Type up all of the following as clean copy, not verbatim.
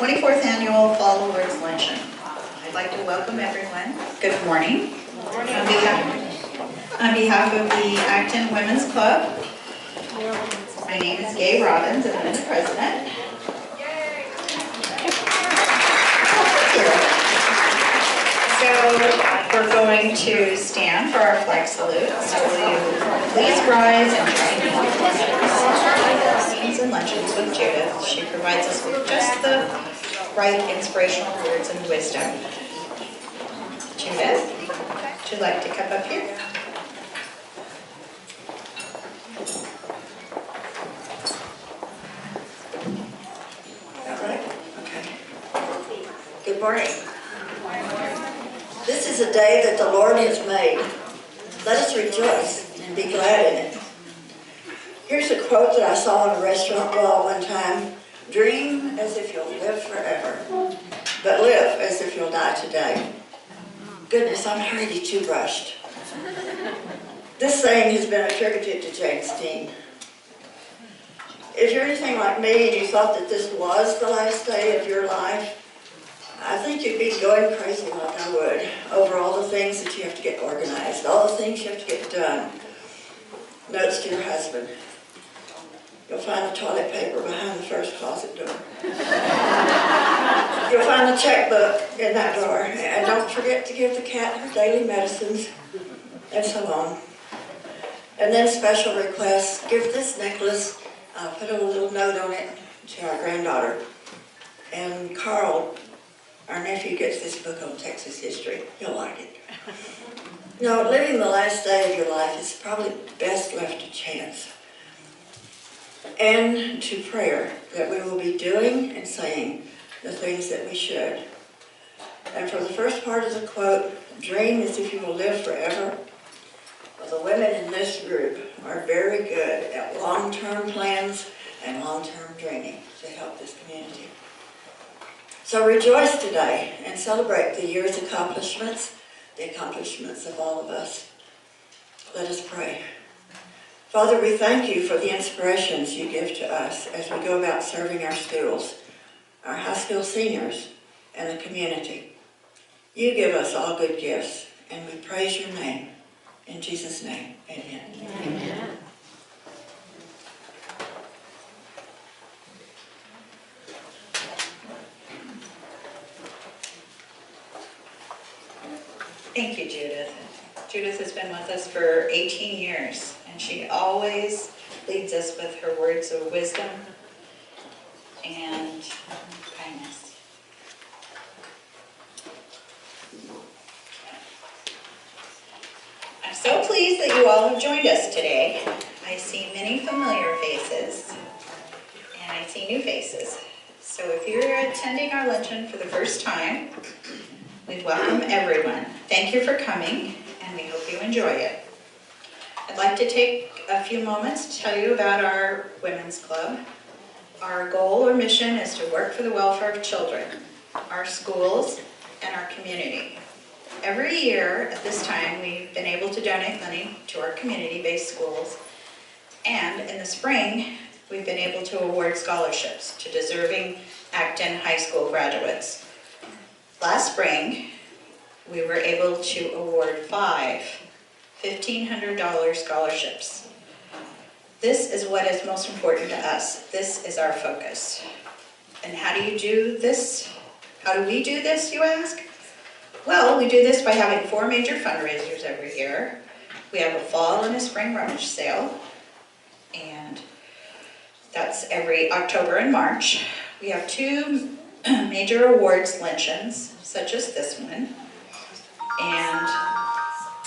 24th Annual Fall Awards Luncheon. I'd like to welcome everyone. Good morning. Good morning. On behalf of the Acton Women's Club, my name is Gay Robbins and I'm the president. So we're going to stand for our flag salute. So will you please rise and join me and luncheons with Judith. She provides us with just the right inspirational words and wisdom. Judith, would you like to come up here? All right. Okay. Good morning. This is a day that the Lord has made. Let us rejoice and be glad in it. Here's a quote that I saw on a restaurant wall one time. Dream as if you'll live forever, but live as if you'll die today. Goodness, I'm already too rushed. This saying has been attributed to James Dean. If you're anything like me and you thought that this was the last day of your life, I think you'd be going crazy like I would over all the things that you have to get organized, all the things you have to get done. Notes to your husband. You'll find the toilet paper behind the first closet door. You'll find the checkbook in that drawer. And don't forget to give the cat her daily medicines, and so on. And then special requests. Give this necklace, put a little note on it to our granddaughter. And Carl, our nephew, gets this book on Texas history. He'll like it. No, living the last day of your life is probably best left to chance. And to prayer, that we will be doing and saying the things that we should. And for the first part of the quote, dream as if you will live forever. Well, the women in this group are very good at long-term plans and long-term dreaming to help this community. So rejoice today and celebrate the year's accomplishments, the accomplishments of all of us. Let us pray. Father, we thank you for the inspirations you give to us as we go about serving our schools, our high school seniors, and the community. You give us all good gifts, and we praise your name. In Jesus' name, amen. Amen. Thank you, Judith. Judith has been with us for 18 years, and she always leads us with her words of wisdom and kindness. I'm so pleased that you all have joined us today. I see many familiar faces, and I see new faces. So if you're attending our luncheon for the first time, we welcome everyone. Thank you for coming, and we hope you enjoy it. I'd like to take a few moments to tell you about our Women's Club. Our goal or mission is to work for the welfare of children, our schools, and our community. Every year at this time, we've been able to donate money to our community-based schools, and in the spring, we've been able to award scholarships to deserving Acton High School graduates. Last spring, we were able to award 5 $1,500 scholarships. This is what is most important to us. This is our focus. And how do you do this? How do we do this, you ask? Well, we do this by having 4 major fundraisers every year. We have a fall and a spring rummage sale, and that's every October and March. We have 2 major awards luncheons, such as this one, and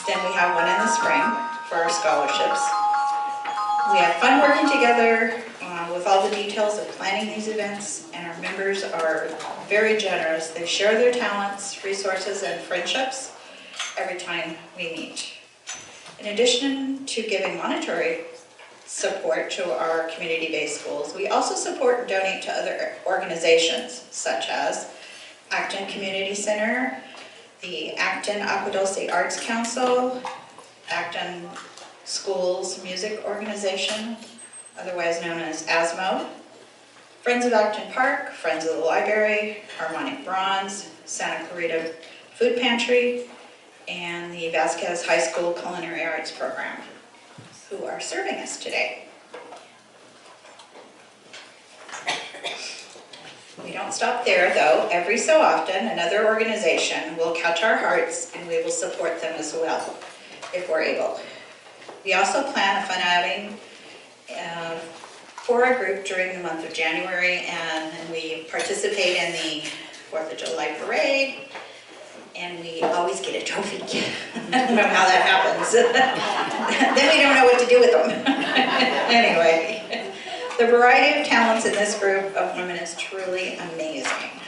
then we have one in the spring for our scholarships. We have fun working together with all the details of planning these events, and our members are very generous. They share their talents, resources, and friendships every time we meet. In addition to giving monetary support to our community-based schools, we also support and donate to other organizations such as Acton Community Center, the Acton Aquadulce Arts Council, Acton Schools Music Organization, otherwise known as ASMO, Friends of Acton Park, Friends of the Library, Harmonic Bronze, Santa Clarita Food Pantry, and the Vasquez High School Culinary Arts Program, who are serving us today. We don't stop there though. Every so often, another organization will catch our hearts and we will support them as well, if we're able. We also plan a fun outing for our group during the month of January, and we participate in the 4th of July parade, and we always get a trophy. I don't know how that happens. Then we don't know what to do with them. Anyway, the variety of talents in this group of women is truly amazing.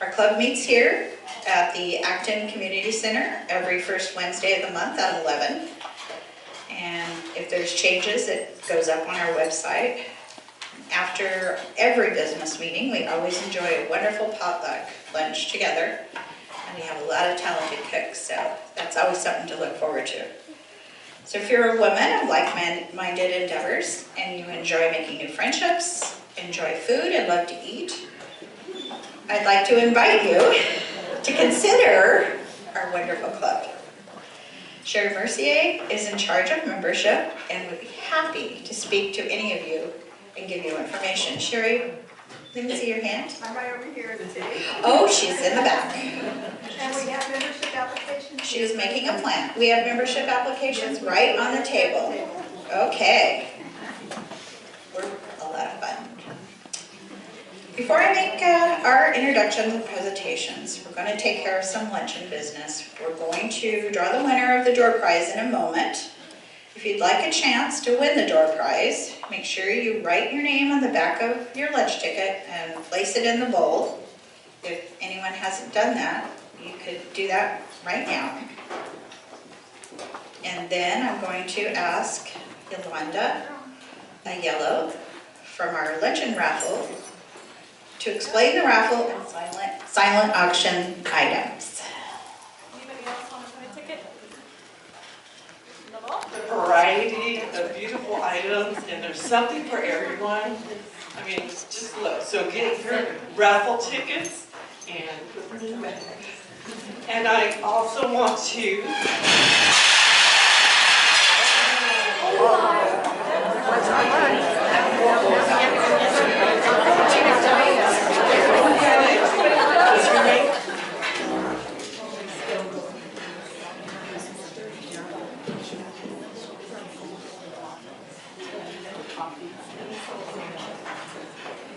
Our club meets here at the Acton Community Center every first Wednesday of the month at 11. And if there's changes, it goes up on our website. After every business meeting, we always enjoy a wonderful potluck lunch together. And we have a lot of talented cooks, so that's always something to look forward to. So if you're a woman of like-minded endeavors and you enjoy making new friendships, enjoy food, and love to eat, I'd like to invite you to consider our wonderful club. Sherry Mercier is in charge of membership and would be happy to speak to any of you and give you information. Sherry, let me see your hand. I'm right over here today. Oh, she's in the back. And we have membership applications. She is making a plan. We have membership applications right on the table. Okay. We're a lot of fun. Before I make our introductions and presentations, we're going to take care of some luncheon business. We're going to draw the winner of the door prize in a moment. If you'd like a chance to win the door prize, make sure you write your name on the back of your lunch ticket and place it in the bowl. If anyone hasn't done that, you could do that right now. And then I'm going to ask Yolanda Aiello from our luncheon raffle to explain the raffle and silent auction items. Anybody else want to put a ticket? A variety of beautiful items, and there's something for everyone. I mean, just look. So get your raffle tickets and put them in the bag. And I also want to.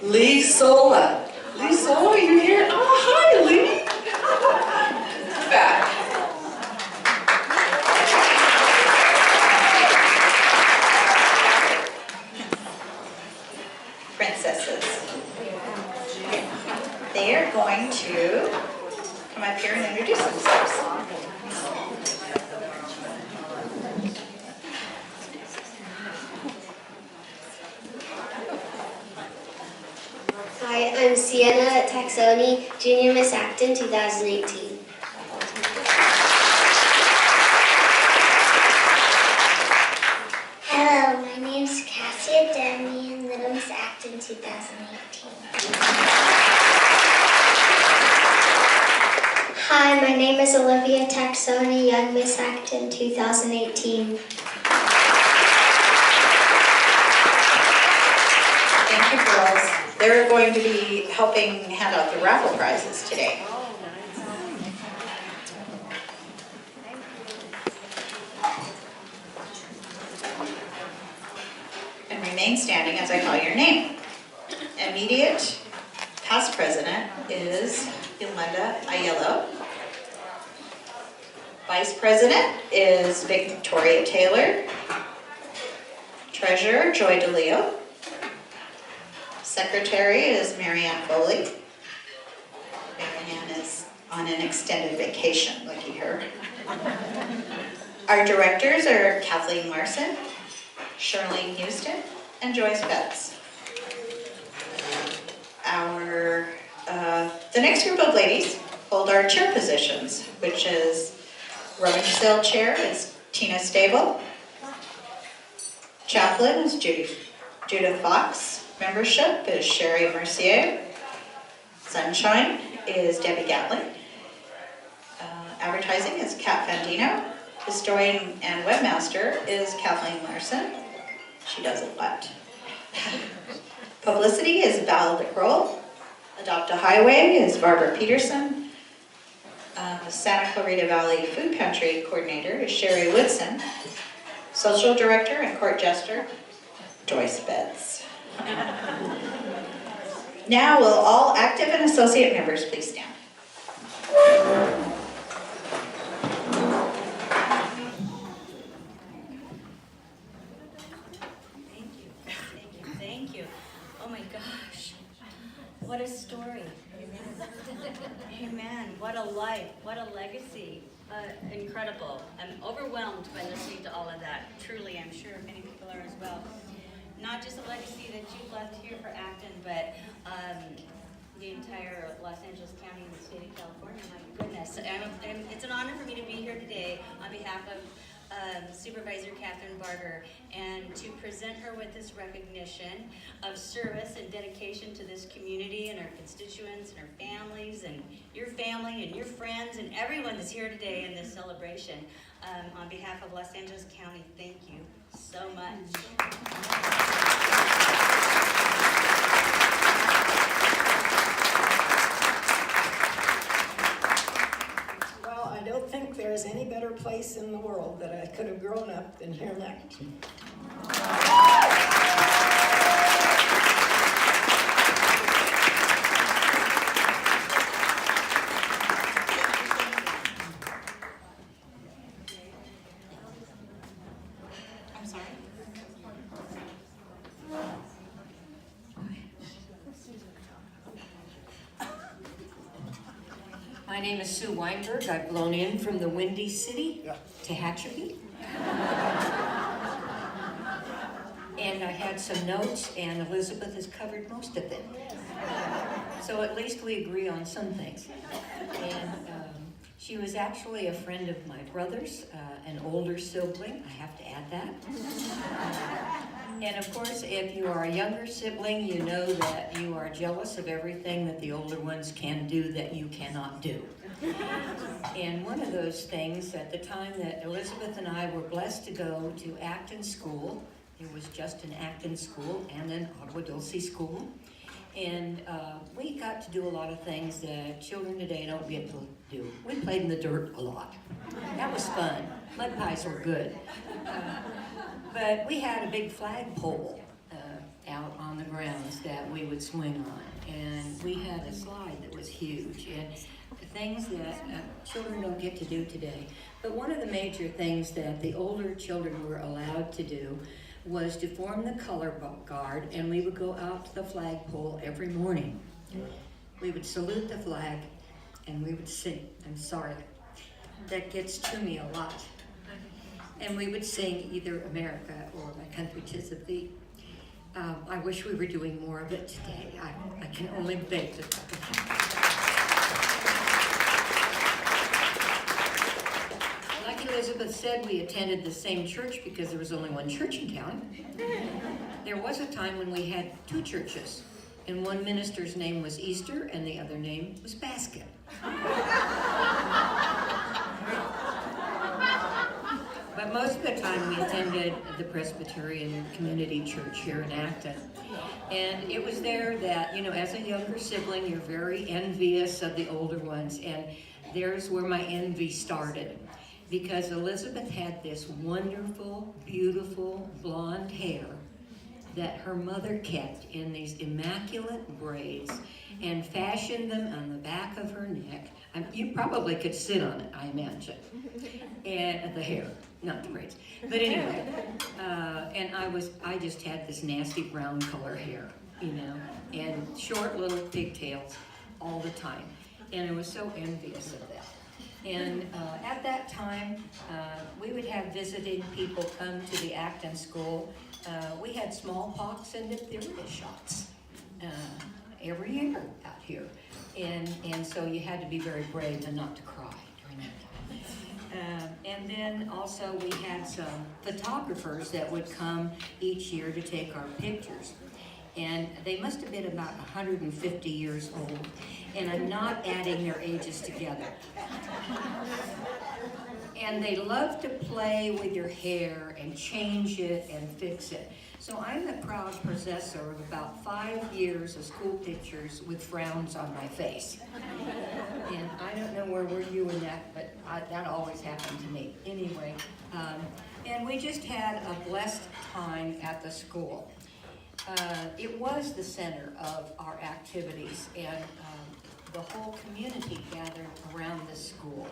Lee Sola. Lee Sola, you here? Oh, hi, Lee. Back. Princesses. They are going to come up here and introduce themselves. Hi, I'm Sienna Taxoni, Junior Miss Acton 2018. Hello, my name's Cassia Demian, Little Miss Acton 2018. Hi, my name is Olivia Taxoni, Young Miss Acton 2018. Thank you, girls. They're going to be helping hand out the raffle prizes today. And remain standing as I call your name. Immediate past president is Yolanda Aiello. Vice president is Victoria Taylor. Treasurer, Joy DeLeo. Secretary is Marianne Foley. Marianne is on an extended vacation, lucky her. Our directors are Kathleen Larson, Charlene Houston, and Joyce Betts. The next group of ladies hold our chair positions, which is rummage sale chair is Tina Stable. Chaplain is Judith Fox. Membership is Sherry Mercier. Sunshine is Debbie Gatlin. Advertising is Kat Fandino. Historian and webmaster is Kathleen Larson. She does a lot. Publicity is Val DeCroll. Adopt a Highway is Barbara Peterson. Santa Clarita Valley Food Pantry Coordinator is Sherry Woodson. Social Director and Court Jester, Joyce Betts. Now will all active and associate members please stand. Thank you. Oh my gosh, what a story. Amen. What a life, what a legacy. Incredible. I'm overwhelmed by listening to all of that. Truly, I'm sure many people are as well. Not just a legacy that you've left here for Acton, but the entire Los Angeles County and the state of California. My goodness. And it's an honor for me to be here today on behalf of Supervisor Catherine Barger, and to present her with this recognition of service and dedication to this community and our constituents and our families and your family and your friends and everyone that's here today in this celebration. On behalf of Los Angeles County, thank you so much. I don't think there's any better place in the world that I could have grown up than here in Acton. I'm sorry. My name is Sue Weinberg. I've blown in from the Windy City to Hatcherby. And I had some notes, and Elizabeth has covered most of them. So at least we agree on some things. And she was actually a friend of my brother's, an older sibling. I have to add that. And of course, if you are a younger sibling, you know that you are jealous of everything that the older ones can do that you cannot do. And one of those things, at the time that Elizabeth and I were blessed to go to Acton School, there was just an Acton School and an Ottawa Dulce School, and we got to do a lot of things that children today don't get to do. We played in the dirt a lot. That was fun. Mud pies were good. But we had a big flagpole out on the grounds that we would swing on, and we had a slide that was huge, and things that children don't get to do today. But one of the major things that the older children were allowed to do was to form the color guard, and we would go out to the flagpole every morning. We would salute the flag, and we would sing. I'm sorry, that gets to me a lot. And we would sing either America or My Country 'Tis of Thee. I wish we were doing more of it today. I can only beg to talk about it. Like Elizabeth said, we attended the same church because there was only one church in town. There was a time when we had two churches, and one minister's name was Easter and the other name was Basket. But most of the time we attended the Presbyterian Community Church here in Acton. And it was there that, you know, as a younger sibling, you're very envious of the older ones. And there's where my envy started. Because Elizabeth had this wonderful, beautiful blonde hair that her mother kept in these immaculate braids and fashioned them on the back of her neck. You probably could sit on it, I imagine. And the hair, not the braids. But anyway, and I just had this nasty brown color hair, you know, and short little pigtails all the time. And I was so envious of that. And at that time, we would have visiting people come to the Acton School. We had smallpox and diphtheria shots every year out here. And so you had to be very brave and not to cry during that time. And then also we had some photographers that would come each year to take our pictures. and they must have been about 150 years old, and I'm not adding their ages together. And they love to play with your hair and change it and fix it. So I'm the proud possessor of about 5 years of school pictures with frowns on my face. And I don't know where were you in that, but that always happened to me. Anyway, and we just had a blessed time at the school. It was the center of our activities, and the whole community gathered around the school.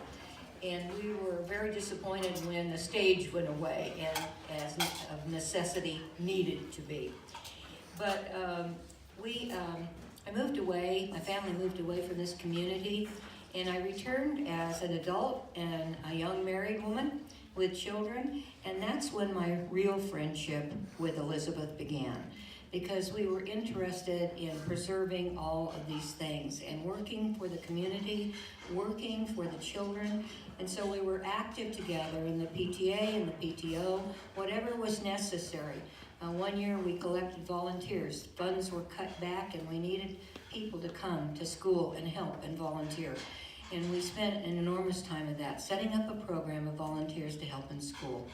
And we were very disappointed when the stage went away, and as of necessity needed to be. But I moved away, my family moved away from this community, and I returned as an adult and a young married woman with children, and that's when my real friendship with Elizabeth began, because we were interested in preserving all of these things and working for the community, working for the children. And so we were active together in the PTA and the PTO, whatever was necessary. One year we collected volunteers. Funds were cut back and we needed people to come to school and help and volunteer. And we spent an enormous time of that, setting up a program of volunteers to help in school.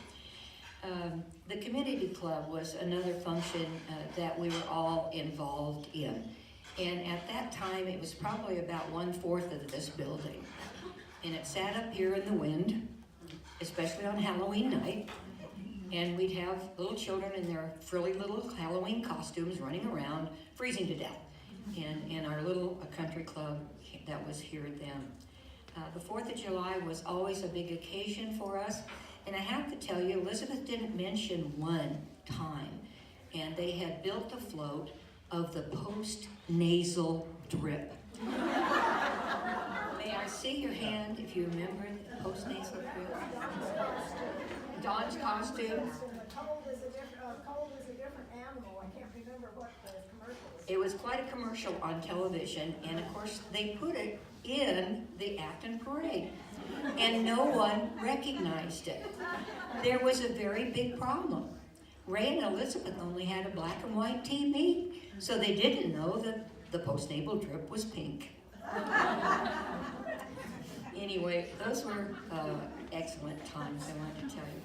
The community club was another function that we were all involved in. And at that time, it was probably about 1/4 of this building. And it sat up here in the wind, especially on Halloween night. And we'd have little children in their frilly little Halloween costumes running around, freezing to death. And our little country club that was here then. The 4th of July was always a big occasion for us. And I have to tell you, Elizabeth didn't mention one time, and they had built a float of the post-nasal drip. May I see your hand if you remember the post-nasal drip? Dawn's costume. Cold is a different animal. I can't remember what the commercial was. It was quite a commercial on television, and of course they put it in the Acton parade, and no one recognized it. There was a very big problem. Ray and Elizabeth only had a black and white TV, so they didn't know that the post-nasal drip was pink. Anyway, those were excellent times, I want to tell you.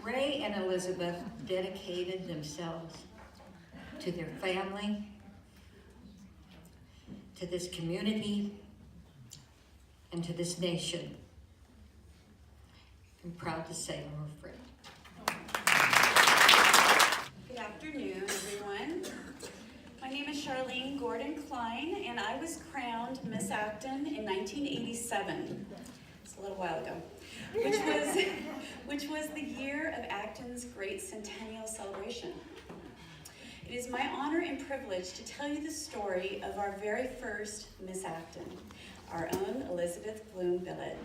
Ray and Elizabeth dedicated themselves to their family, to this community, and to this nation. I'm proud to say I'm her friend. Good afternoon, everyone. My name is Charlene Gordon-Klein, and I was crowned Miss Acton in 1987. It's a little while ago, which was the year of Acton's great centennial celebration. It is my honor and privilege to tell you the story of our very first Miss Acton, our own Elizabeth Blum Billet.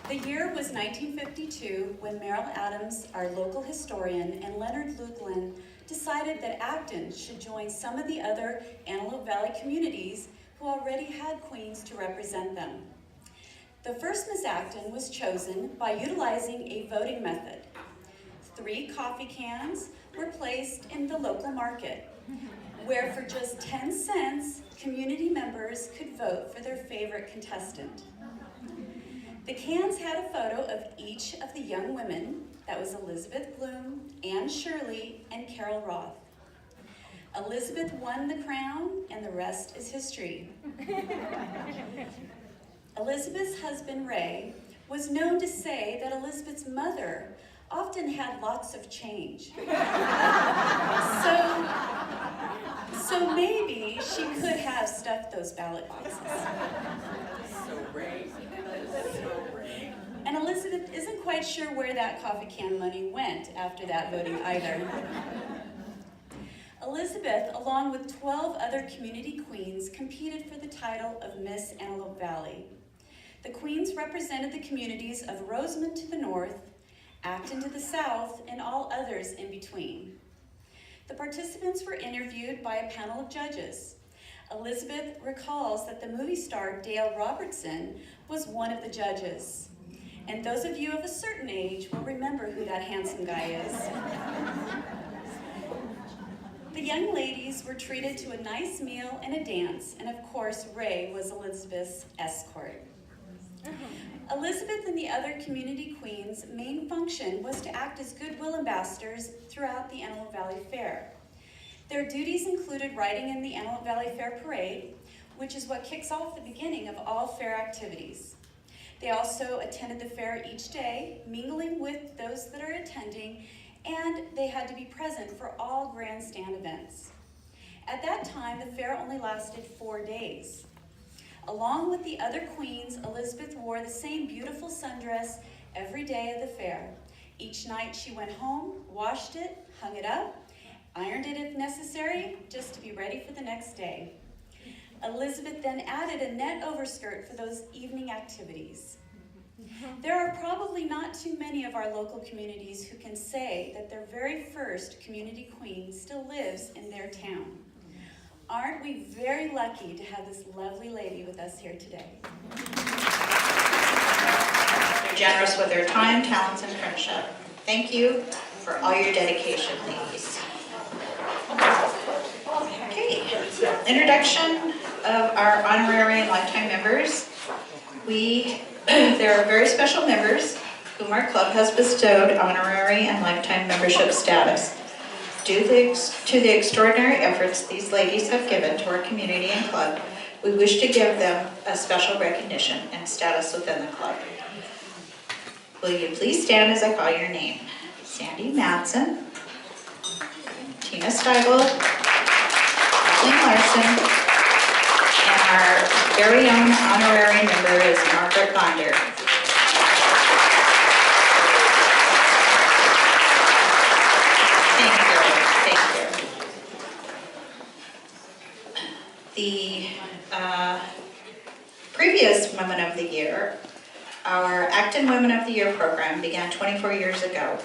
The year was 1952 when Merrill Adams, our local historian, and Leonard Luglin decided that Acton should join some of the other Antelope Valley communities who already had queens to represent them. The first Miss Acton was chosen by utilizing a voting method. 3 coffee cans were placed in the local market, where for just 10 cents, community members could vote for their favorite contestant. The cans had a photo of each of the young women, that was Elizabeth Blum, Anne Shirley, and Carol Roth. Elizabeth won the crown, and the rest is history. Elizabeth's husband, Ray, was known to say that Elizabeth's mother often had lots of change. So maybe she could have stuffed those ballot boxes. And Elizabeth isn't quite sure where that coffee can money went after that voting either. Elizabeth, along with 12 other community queens, competed for the title of Miss Antelope Valley. The queens represented the communities of Rosamond to the north, Acton to the south, and all others in between. The participants were interviewed by a panel of judges. Elizabeth recalls that the movie star Dale Robertson was one of the judges. And those of you of a certain age will remember who that handsome guy is. The young ladies were treated to a nice meal and a dance, and of course, Ray was Elizabeth's escort. Elizabeth and the other community queens' main function was to act as goodwill ambassadors throughout the Antelope Valley Fair. Their duties included riding in the Antelope Valley Fair Parade, which is what kicks off the beginning of all fair activities. They also attended the fair each day, mingling with those that are attending, and they had to be present for all grandstand events. At that time, the fair only lasted 4 days. Along with the other queens, Elizabeth wore the same beautiful sundress every day of the fair. Each night she went home, washed it, hung it up, ironed it if necessary, just to be ready for the next day. Elizabeth then added a net overskirt for those evening activities. There are probably not too many of our local communities who can say that their very first community queen still lives in their town. Aren't we very lucky to have this lovely lady with us here today? You're generous with your time, talents, and friendship. Thank you for all your dedication, ladies. Okay, introduction of our honorary and lifetime members. There are very special members whom our club has bestowed honorary and lifetime membership status. Due to the extraordinary efforts these ladies have given to our community and club, we wish to give them a special recognition and status within the club. Will you please stand as I call your name? Sandy Madsen, Tina Steigel, Kathleen Larson, and our very own honorary member is Margaret Bonder. The previous Women of the Year, our Acton Women of the Year program began 24 years ago.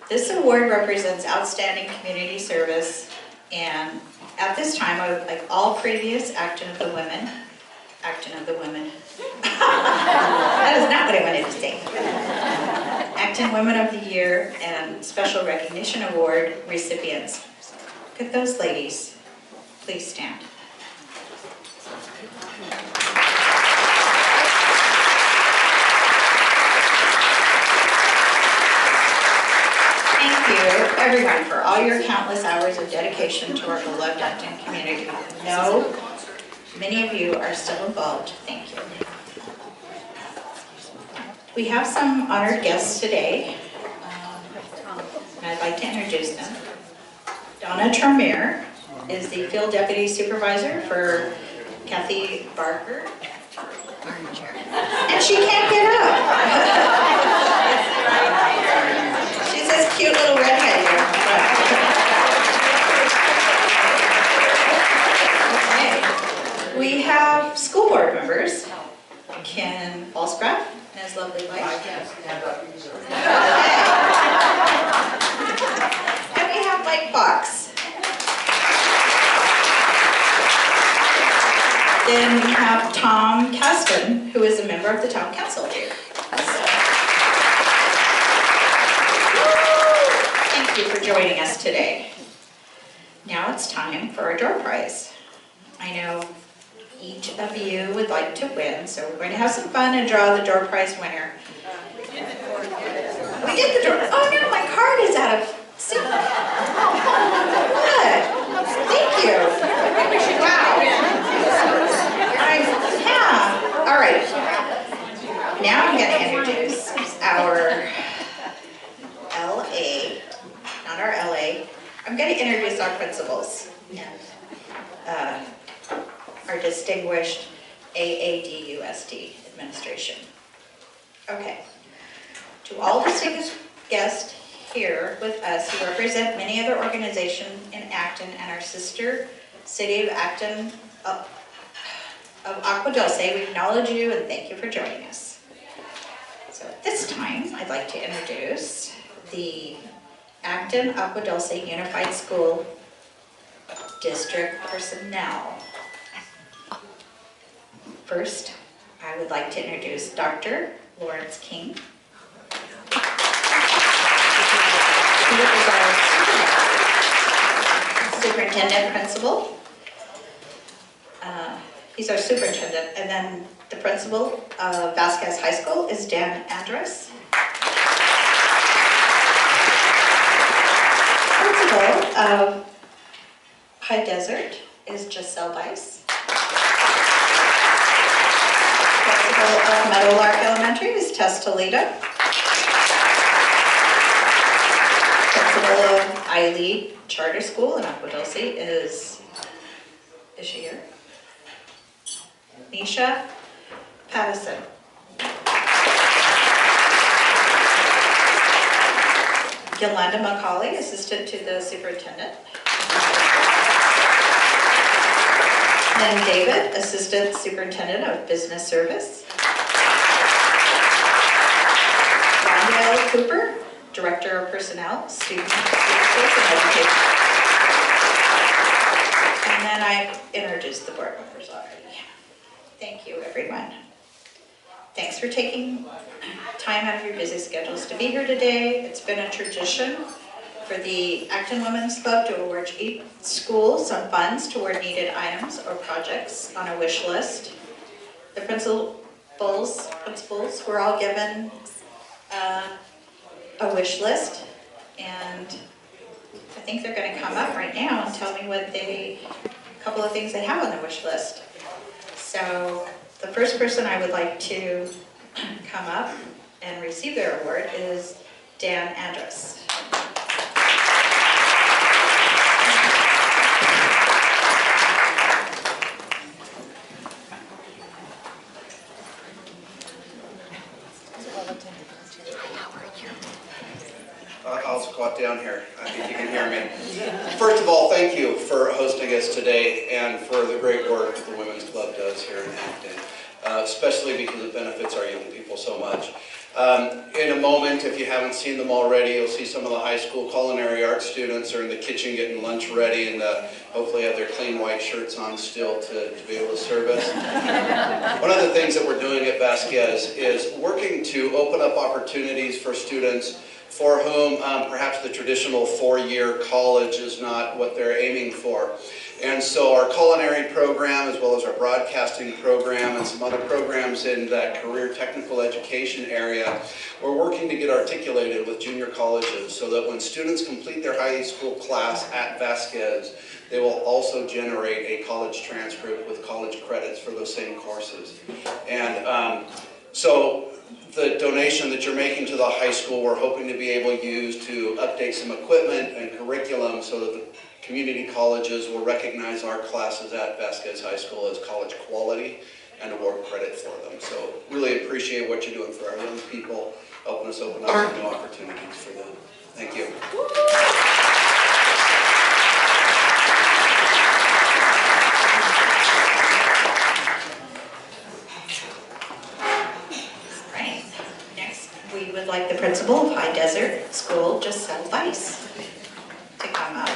This award represents outstanding community service, and at this time, I would like all previous Acton of the Women. That is not what I wanted to say. Acton Women of the Year and Special Recognition Award recipients. Could those ladies please stand? Thank you, everyone, for all your countless hours of dedication to our beloved Acton community. No, many of you are still involved. Thank you. We have some honored guests today, and I'd like to introduce them. Donna Termeer is the Field Deputy Supervisor for Kathy Barker. And she can't get up. She's this cute little redhead here in front. Okay. We have school board members, Ken Falscraft and his lovely wife. I can't stand up either. And we have Mike Fox. Then we have Tom Caston, who is a member of the town council here. Thank you for joining us today. Now it's time for our door prize. I know each of you would like to win, so we're going to have some fun and draw the door prize winner. We did the door. Oh no, my card is out of sync. Good. Thank you. Wow. All right. Now I'm going to introduce our LA, not our LA. I'm going to introduce our principals and our distinguished AADUSD administration. Okay. To all distinguished guests here with us who represent many other organizations in Acton and our sister city of Acton, of Agua Dulce, we acknowledge you and thank you for joining us. So at this time, I'd like to introduce the Acton Agua Dulce Unified School District personnel. First, I would like to introduce Dr. Lawrence King. He is our superintendent principal. He's our superintendent. And then the principal of Vasquez High School is Dan Andrus. Principal of High Desert is Giselle Weiss. Principal of Meadowlark Elementary is Tess Toledo. Principal of I-Lead Charter School in Aquadoce is she here? Nisha Pattison. Yolanda Macaulay, assistant to the superintendent. Then David, assistant superintendent of business service. Rondell Cooper, director of personnel, student services and education. And then I've introduced the board members already. Thank you, everyone. Thanks for taking time out of your busy schedules to be here today. It's been a tradition for the Acton Women's Club to award each school some funds toward needed items or projects on a wish list. The principals were all given a wish list, and I think they're going to come up right now and tell me what a couple of things they have on the wish list. So the first person I would like to come up and receive their award is Dan Andrus. I'll squat down here. I think you can hear me. First of all, thank you for hosting us today and for the great work that the Women's Club does here in Acton, especially because it benefits our young people so much. In a moment, if you haven't seen them already, you'll see some of the high school culinary arts students are in the kitchen getting lunch ready and hopefully have their clean white shirts on still to be able to serve us. One of the things that we're doing at Vasquez is working to open up opportunities for students for whom perhaps the traditional four-year college is not what they're aiming for. And so our culinary program, as well as our broadcasting program and some other programs in that career technical education area, we're working to get articulated with junior colleges so that when students complete their high school class at Vasquez, they will also generate a college transcript with college credits for those same courses. And so the donation that you're making to the high school, we're hoping to be able to use to update some equipment and curriculum so that the community colleges will recognize our classes at Vasquez High School as college quality and award credit for them. So really appreciate what you're doing for our young people, helping us open up some new opportunities for them. Thank you. We would like the principal of High Desert School, Giselle Weiss, to come up.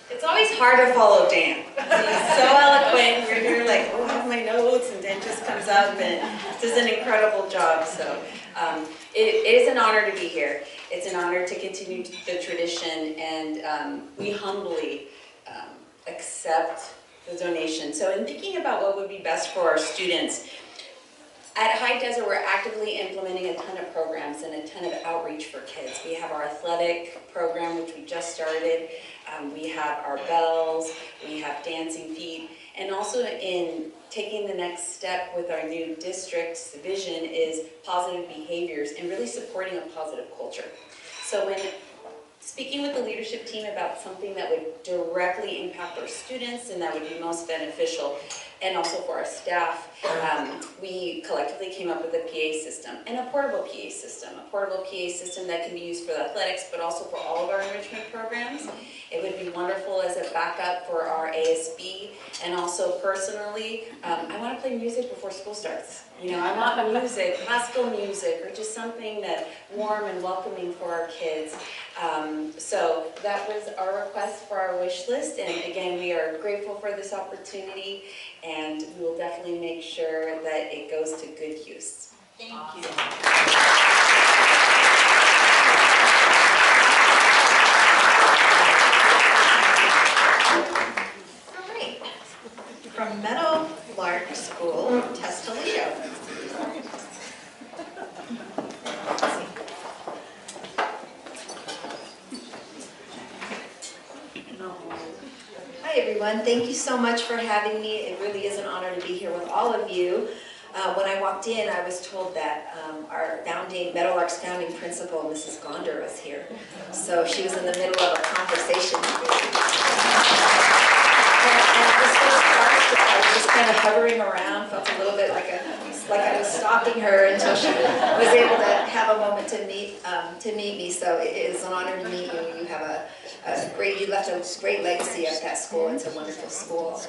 It's always hard to follow Dan. He's so eloquent. You're here like, oh, I have my notes, and Dan just comes up and does an incredible job. So it is an honor to be here. It's an honor to continue the tradition, and we humbly accept the donation. So in thinking about what would be best for our students, at High Desert we're actively implementing a ton of programs and a ton of outreach for kids. We have our athletic program, which we just started. We have our bells, we have dancing feet, and also in taking the next step with our new district's vision is positive behaviors and really supporting a positive culture. So when speaking with the leadership team about something that would directly impact our students and that would be most beneficial, and also for our staff, we collectively came up with a PA system and a portable PA system. A portable PA system that can be used for the athletics, but also for all of our enrichment programs. It would be wonderful as a backup for our ASB, and also personally, I want to play music before school starts. You know, I want music, classical music, or just something that warm and welcoming for our kids. So that was our request for our wish list, and again, we are grateful for this opportunity, and we will definitely make sure that it goes to good use. Thank you. All right. From Meadow Lark School, Testolito. Hi everyone, thank you so much for having me. It really is an honor to be here with all of you. When I walked in, I was told that our Meadowlark's founding principal, Mrs. Gonder, was here. So she was in the middle of a conversation. And I was so starstruck. I was just kind of hovering around, felt a little bit like I was stalking her until she was able to have a moment to meet me. So it is an honor to meet you. You have you left a great legacy at that school. It's a wonderful school.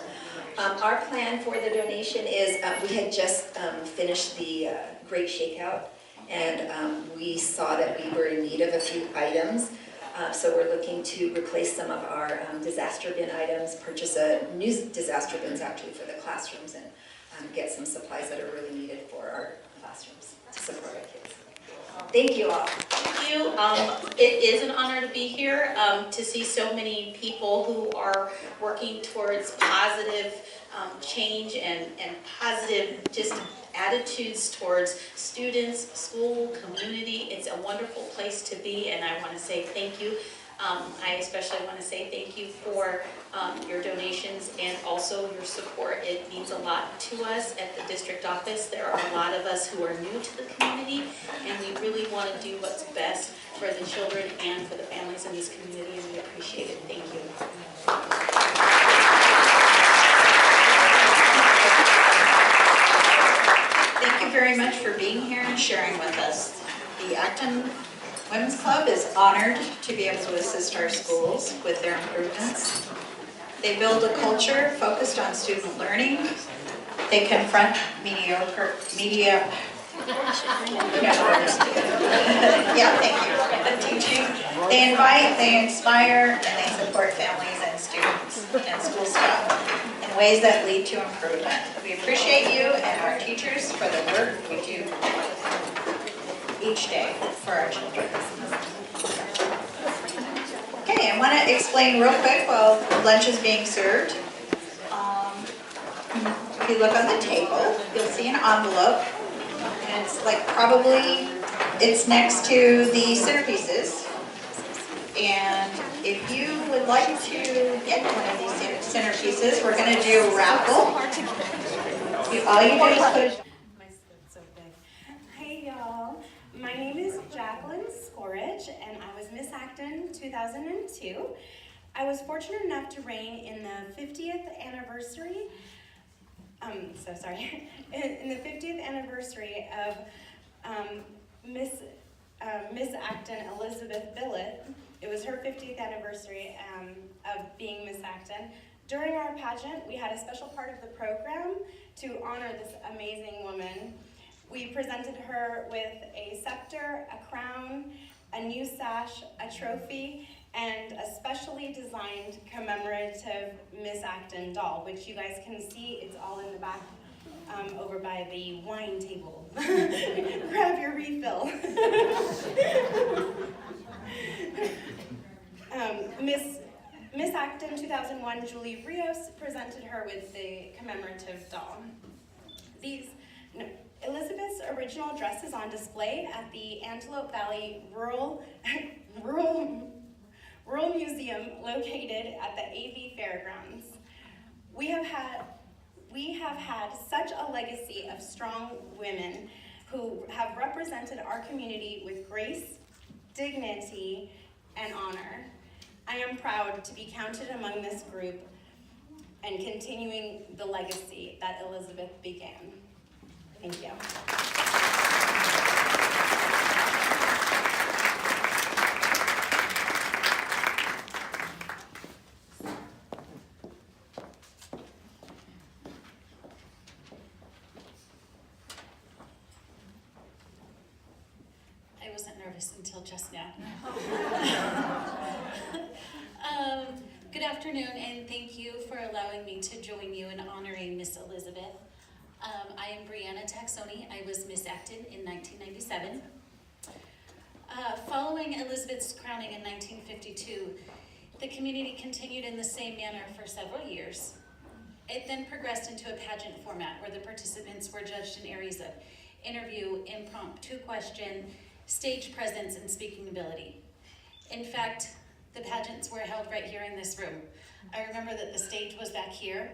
Our plan for the donation is we had just finished the Great Shakeout, and we saw that we were in need of a few items. So we're looking to replace some of our disaster bin items, purchase a new disaster bins actually for the classrooms, and get some supplies that are really needed for our classrooms to support our kids. Thank you all. Thank you. It is an honor to be here to see so many people who are working towards positive change and positive just attitudes towards students, school, community. It's a wonderful place to be, and I want to say thank you. I especially want to say thank you for your donations and also your support. It means a lot to us at the district office. There are a lot of us who are new to the community, and we really want to do what's best for the children and for the families in this community, and we appreciate it. Thank you. Thank you very much for being here and sharing with us. The Acton Women's Club is honored to be able to assist our schools with their improvements. They build a culture focused on student learning. They confront yeah, thank you. Teaching. They invite, they inspire, and they support families and students and school staff in ways that lead to improvement. We appreciate you and our teachers for the work we do each day for our children. Okay, I want to explain real quick while lunch is being served. If you look on the table, you'll see an envelope, and it's it's next to the centerpieces. And if you would like to get one of these centerpieces, we're going to do a raffle. All you do is put it. Hey y'all, my name is Jacqueline Scorridge, and I was Miss Acton 2002. I was fortunate enough to reign in the 50th anniversary. In the 50th anniversary of Miss Acton Elizabeth Billet. It was her 50th anniversary of being Miss Acton. During our pageant, we had a special part of the program to honor this amazing woman. We presented her with a scepter, a crown, a new sash, a trophy, and a specially designed commemorative Miss Acton doll, which you guys can see. It's all in the back over by the wine table. Grab your refill. Miss Acton 2001, Julie Rios, presented her with the commemorative doll. Elizabeth's original dress is on display at the Antelope Valley Rural Museum located at the AV Fairgrounds. We have had such a legacy of strong women who have represented our community with grace, dignity, and honor. I am proud to be counted among this group and continuing the legacy that Elizabeth began. Thank you. I wasn't nervous until just now. Good afternoon, and thank you for allowing me to join you in honoring Miss Elizabeth. I am Brianna Taxoni. I was Miss Acton in 1997. Following Elizabeth's crowning in 1952, the community continued in the same manner for several years. It then progressed into a pageant format where the participants were judged in areas of interview, impromptu question, stage presence, and speaking ability. In fact, the pageants were held right here in this room. I remember that the stage was back here,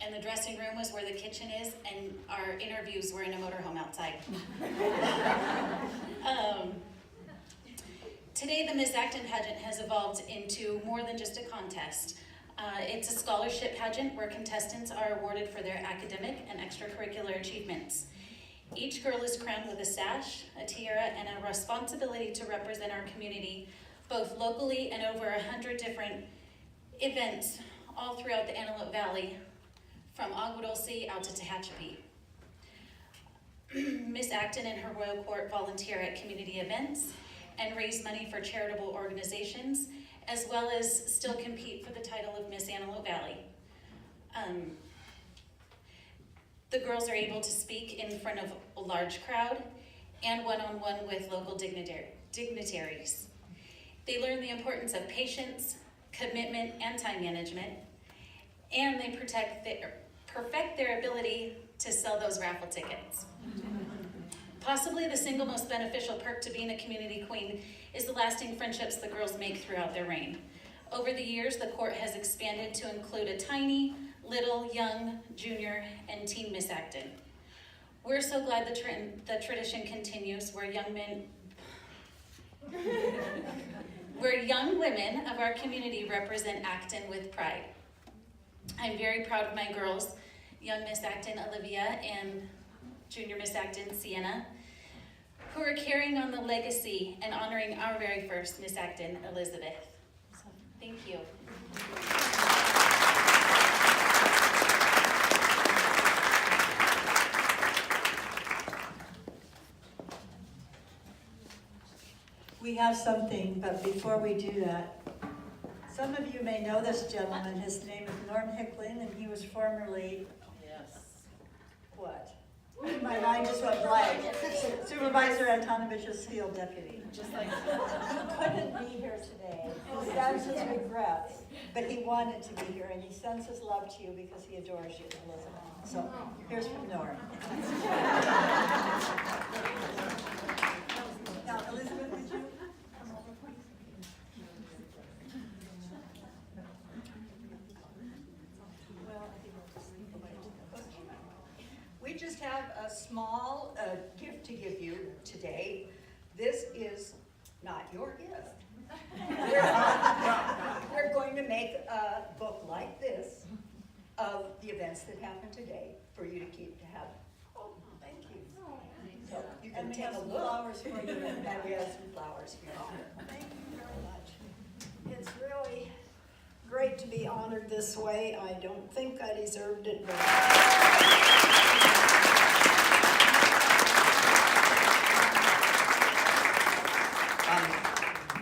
and the dressing room was where the kitchen is, and our interviews were in a motorhome outside. Today, the Miss Acton pageant has evolved into more than just a contest. It's a scholarship pageant where contestants are awarded for their academic and extracurricular achievements. Each girl is crowned with a sash, a tiara, and a responsibility to represent our community, both locally and over 100 different events all throughout the Antelope Valley, from Agua Dulce out to Tehachapi. Miss Acton and her royal court volunteer at community events and raise money for charitable organizations, as well as still compete for the title of Miss Antelope Valley. The girls are able to speak in front of a large crowd and one-on-one with local dignitaries. They learn the importance of patience, commitment, and time management, and they perfect their ability to sell those raffle tickets. Possibly the single most beneficial perk to being a community queen is the lasting friendships the girls make throughout their reign. Over the years, the court has expanded to include a tiny, little, young, junior, and teen Miss Acton. We're so glad the tradition continues where young women of our community represent Acton with pride. I'm very proud of my girls, young Miss Acton Olivia and junior Miss Acton Sienna, who are carrying on the legacy and honoring our very first Miss Acton Elizabeth. So, thank you. We have something, but before we do that, some of you may know this gentleman. His name is Norm Hicklin, and he was formerly, what? My mind just went blank. Supervisor at Tonabitch's Field Deputy. Just like he couldn't be here today. He sends his regrets, but he wanted to be here, and he sends his love to you because he adores you, Elizabeth. So here's from Norm. Now, Elizabeth, would you come over, please? We just have a small gift to give you today. This is not your gift. We're going to make a book like this of the events that happened today for you to keep to have. Oh, thank you. So you can take a look. Flowers for you, and we have some flowers here. Thank you very much. It's really great to be honored this way. I don't think I deserved it, but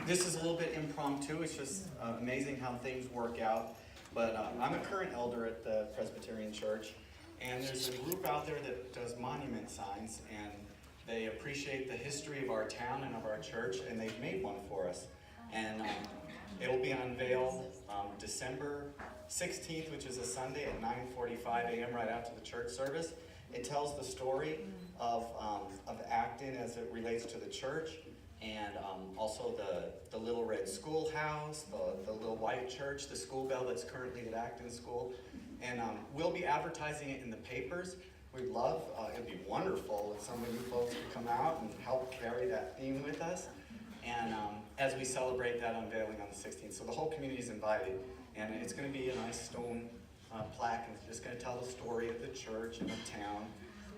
this is a little bit impromptu. It's just amazing how things work out. But I'm a current elder at the Presbyterian Church, and there's a group out there that does monument signs, and they appreciate the history of our town and of our church, and they've made one for us. And it will be unveiled December 16th, which is a Sunday at 9:45 a.m. right after the church service. It tells the story of Acton as it relates to the church, and also the little red schoolhouse, the little white church, the school bell that's currently at Acton School. And we'll be advertising it in the papers. We'd love, it'd be wonderful if some of you folks would come out and help carry that theme with us. And as we celebrate that unveiling on the 16th. So the whole community is invited. And it's going to be a nice stone plaque, and it's just going to tell the story of the church and the town.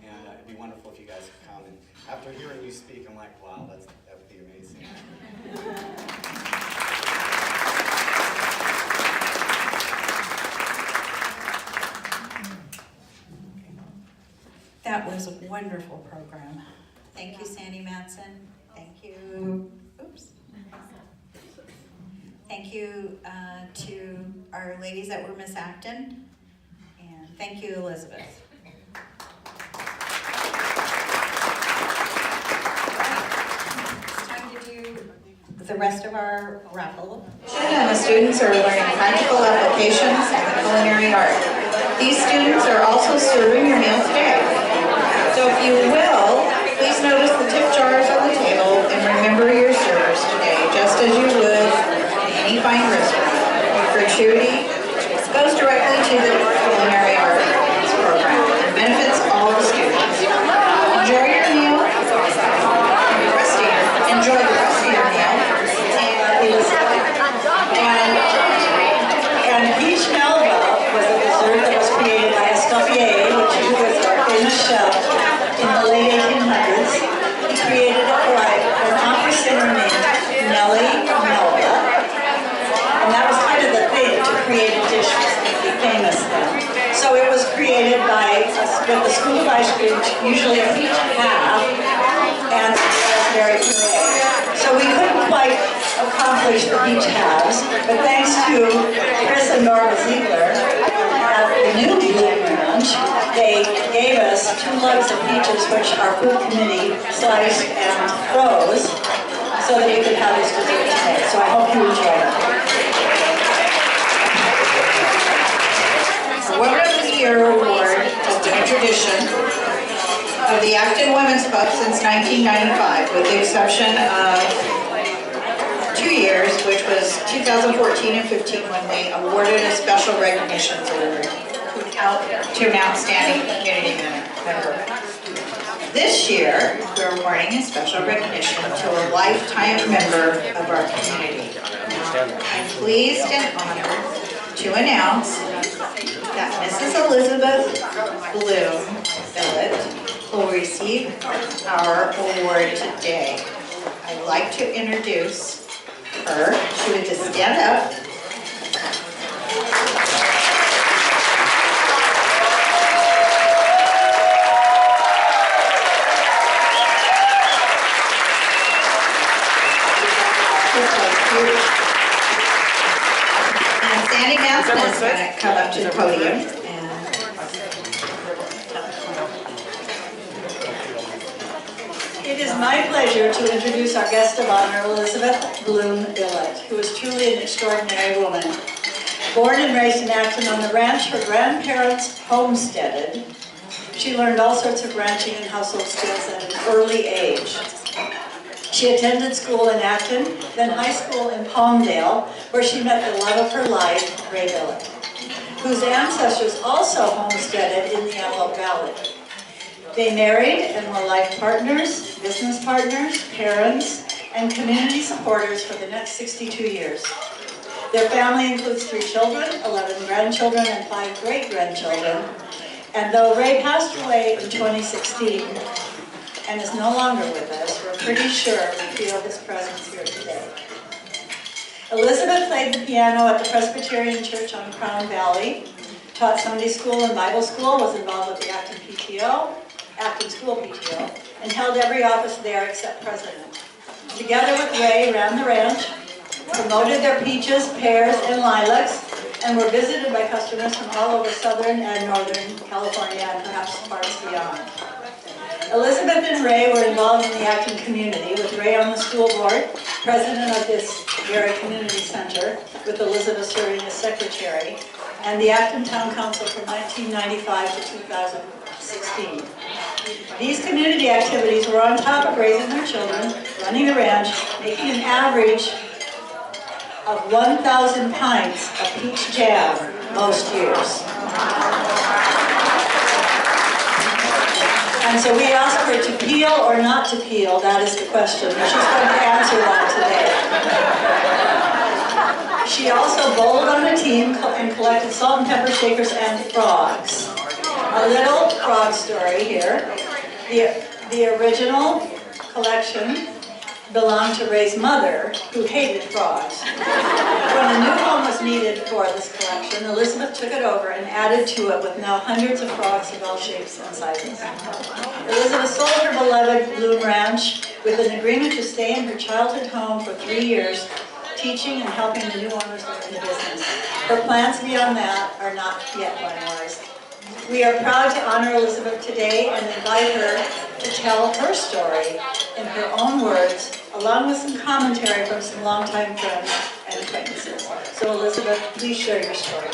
And it'd be wonderful if you guys could come. And after hearing you speak, I'm like, wow, that would be amazing. That was a wonderful program. Thank you, Sandy Matson. Thank you, thank you to our ladies that were Miss Acton, and thank you, Elizabeth. It's time to do the rest of our raffle. And the students are learning practical applications of culinary art. These students are also serving your meal today. So if you will, please notice the tip jars on the table and remember your servers today, just as you would in any fine restaurant. Your gratuity goes directly to the culinary arts program and benefits all the students. Enjoy your meal. Enjoy the rest of your meal. And peach melba was a dessert that was created by Escoffier, which was our famous chef in the late 1800s. He created it for an opera singer named Nellie Melba. And that was kind of the thing, to create a dish was to be famous then. So it was created by, with a scoop of ice cream, usually a peach half, and raspberry puree. So we couldn't quite accomplish the peach halves, but thanks to Chris and Norma Ziegler at the new Blue Ranch, they gave us 2 lugs of peaches, which our food committee sliced and froze, so that we could have this dessert today. So I hope you enjoy it. Women of the Year Award has been a tradition of the Acton Women's Club since 1995, with the exception of 2 years, which was 2014 and 15, when they awarded a special recognition award to an outstanding community member. This year, we're awarding a special recognition to a lifetime member of our community. I'm pleased and honored to announce that Mrs. Elizabeth Blum Billet will receive our award today. I'd like to introduce her. She would just stand up. And Sandy Manston is going to come up to the podium. It is my pleasure to introduce our guest of honor, Elizabeth Blum Billet, who is truly an extraordinary woman. Born and raised in Acton on the ranch her grandparents homesteaded, she learned all sorts of ranching and household skills at an early age. She attended school in Acton, then high school in Palmdale, where she met the love of her life, Ray Billet, whose ancestors also homesteaded in the Antelope Valley. They married and were life partners, business partners, parents, and community supporters for the next 62 years. Their family includes 3 children, 11 grandchildren, and 5 great-grandchildren. And though Ray passed away in 2016 and is no longer with us, we're pretty sure we feel his presence here today. Elizabeth played the piano at the Presbyterian Church on Crown Valley, taught Sunday school and Bible school, was involved with the Acton PTO, Acton School PTO, and held every office there except president. Together with Ray, ran the ranch, promoted their peaches, pears, and lilacs, and were visited by customers from all over Southern and Northern California and perhaps parts beyond. Elizabeth and Ray were involved in the Acton community, with Ray on the school board, president of this very community center, with Elizabeth serving as secretary, and the Acton Town Council from 1995 to 2016. These community activities were on top of raising their children, running the ranch, making an average of 1,000 pints of peach jam most years. And so we asked her to peel or not to peel, that is the question. She's going to answer that today. She also bowled on the team and collected salt and pepper shakers and frogs. A little frog story here. The original collection belonged to Ray's mother, who hated frogs. When a new home was needed for this collection, Elizabeth took it over and added to it with now hundreds of frogs of all shapes and sizes. Elizabeth sold her beloved Bloom Ranch with an agreement to stay in her childhood home for 3 years teaching and helping the new owners learn the business. Her plans beyond that are not yet finalized. We are proud to honor Elizabeth today and invite her to tell her story in her own words, along with some commentary from some longtime friends and acquaintances. So Elizabeth, please share your story.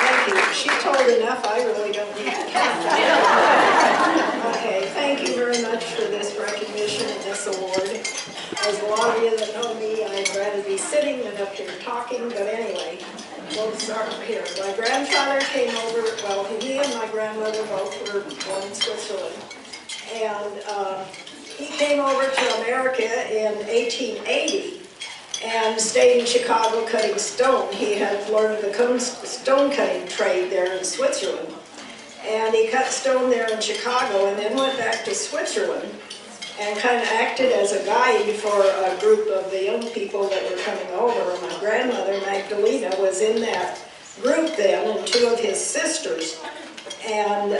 Thank you. She told enough, I really don't need to. Okay, thank you very much for this recognition and this award. As a lot of you that know me, I'd rather be sitting than up here talking, but anyway, we'll start here. My grandfather came over, well, he and my grandmother both were born in Switzerland. And he came over to America in 1880 and stayed in Chicago cutting stone. He had learned the stone cutting trade there in Switzerland. And he cut stone there in Chicago and then went back to Switzerland and kind of acted as a guide for a group of the young people that were coming over. And my grandmother, Magdalena, was in that group then, and two of his sisters. And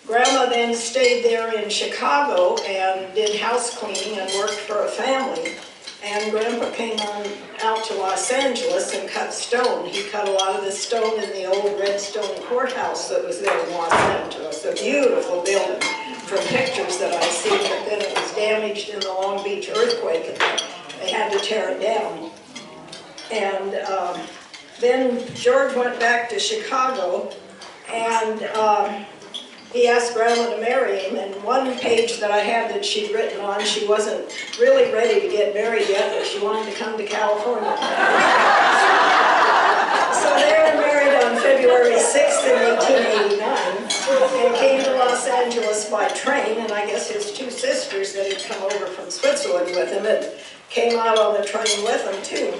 Grandma then stayed there in Chicago and did house cleaning and worked for a family. And Grandpa came on out to Los Angeles and cut stone. He cut a lot of the stone in the old red stone courthouse that was there in Los Angeles. A beautiful building from pictures that I've seen, but then it was damaged in the Long Beach earthquake and they had to tear it down. And then George went back to Chicago and he asked Grandma to marry him, and one page that I had that she'd written on, she wasn't really ready to get married yet, but she wanted to come to California. So they were married on February 6th in 1889, and came to Los Angeles by train, and I guess his two sisters that had come over from Switzerland with him and came out on the train with him too.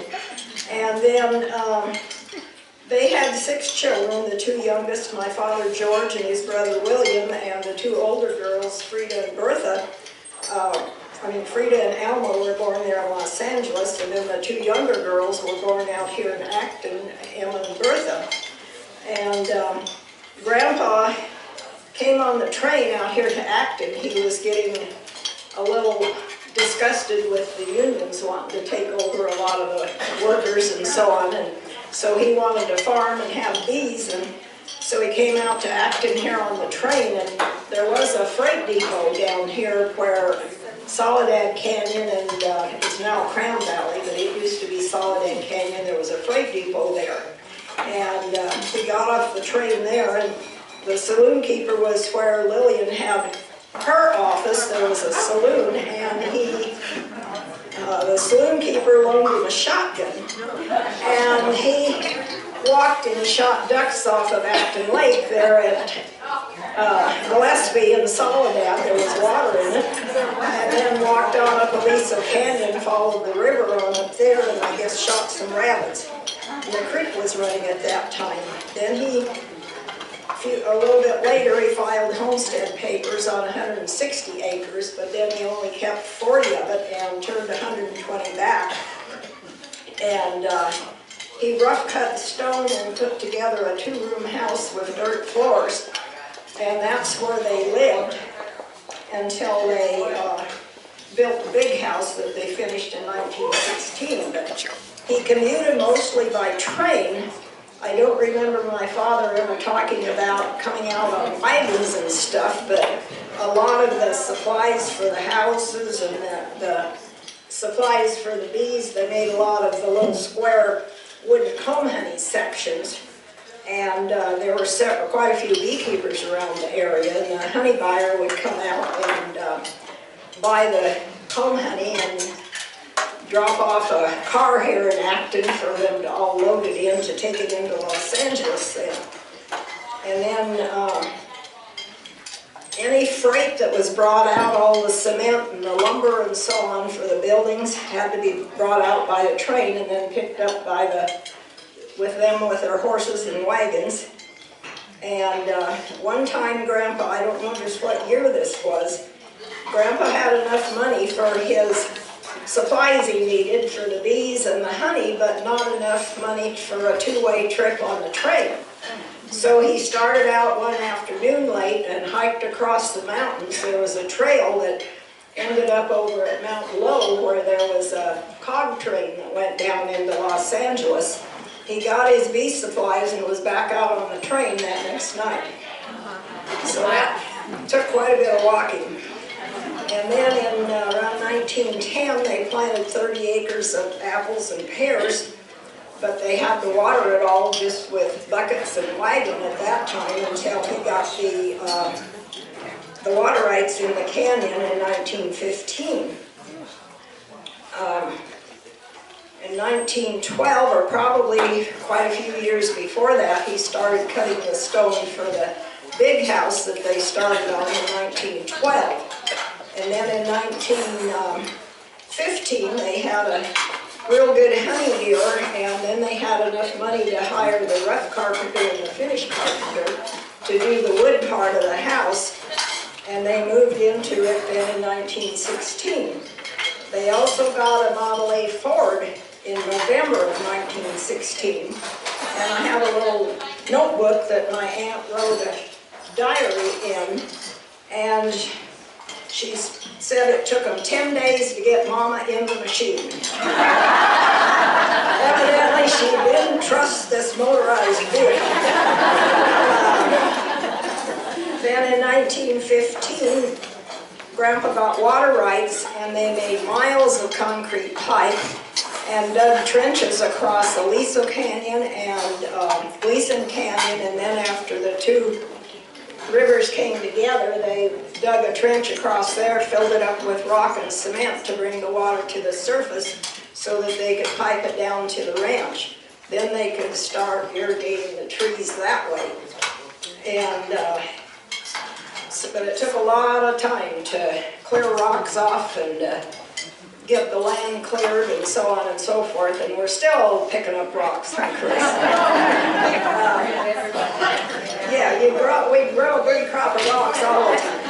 And then they had 6 children, the 2 youngest, my father George and his brother William, and the 2 older girls, Frida and Bertha. Frida and Alma were born there in Los Angeles, and then the 2 younger girls were born out here in Acton, Emma and Bertha. And Grandpa came on the train out here to Acton. He was getting a little disgusted with the unions wanting to take over a lot of the workers and so on. And so he wanted to farm and have bees, and so he came out to Acton here on the train, and there was a freight depot down here where Soledad Canyon, and it's now Crown Valley, but it used to be Soledad Canyon. There was a freight depot there, and he got off the train there, and the saloon keeper was where Lillian had her office. There was a saloon, and the saloon keeper loaned him a shotgun, and he walked and shot ducks off of Acton Lake there at Gillespie and Soledad. There was water in it, and then walked on up Aliso Canyon, followed the river on up there, and I guess shot some rabbits. And the creek was running at that time. Then a little bit later, he filed homestead papers on 160 acres, but then he only kept 40 of it and turned 120 back. And he rough cut stone and put together a 2-room house with dirt floors, and that's where they lived until they built the big house that they finished in 1916. But he commuted mostly by train. I don't remember my father ever talking about coming out on wagons and stuff, but a lot of the supplies for the houses and the supplies for the bees, they made a lot of the little square wooden comb honey sections. And there were quite a few beekeepers around the area, and the honey buyer would come out and buy the comb honey and drop off a car here in Acton for them to all load it in to take it into Los Angeles then. And then any freight that was brought out, all the cement and the lumber and so on for the buildings had to be brought out by the train and then picked up by with their horses and wagons. And one time Grandpa, I don't know just what year this was, Grandpa had enough money for his supplies he needed for the bees and the honey, but not enough money for a 2-way trip on the train. So he started out one afternoon late and hiked across the mountains. There was a trail that ended up over at Mount Low where there was a cog train that went down into Los Angeles. He got his bee supplies and was back out on the train that next night. So that took quite a bit of walking. And then in around 1910, they planted 30 acres of apples and pears, but they had to water it all just with buckets and wagon at that time until he got the water rights in the canyon in 1915. In 1912, or probably quite a few years before that, he started cutting the stone for the big house that they started on in 1912. And then in 1915, they had a real good honey year, and then they had enough money to hire the rough carpenter and the finish carpenter to do the wood part of the house, and they moved into it then in 1916. They also got a Model A Ford in November of 1916, and I have a little notebook that my aunt wrote a diary in, and she said it took them 10 days to get Mama in the machine. Evidently, she didn't trust this motorized vehicle. Then in 1915, Grandpa got water rights, and they made miles of concrete pipe and dug trenches across Aliso Canyon and Gleason Canyon, and then after the two rivers came together, they dug a trench across there, filled it up with rock and cement to bring the water to the surface so that they could pipe it down to the ranch. Then they could start irrigating the trees that way. And but it took a lot of time to clear rocks off and get the land cleared and so on and so forth, and we're still picking up rocks, huh, Chris? Yeah, we grow a big crop of rocks all the time.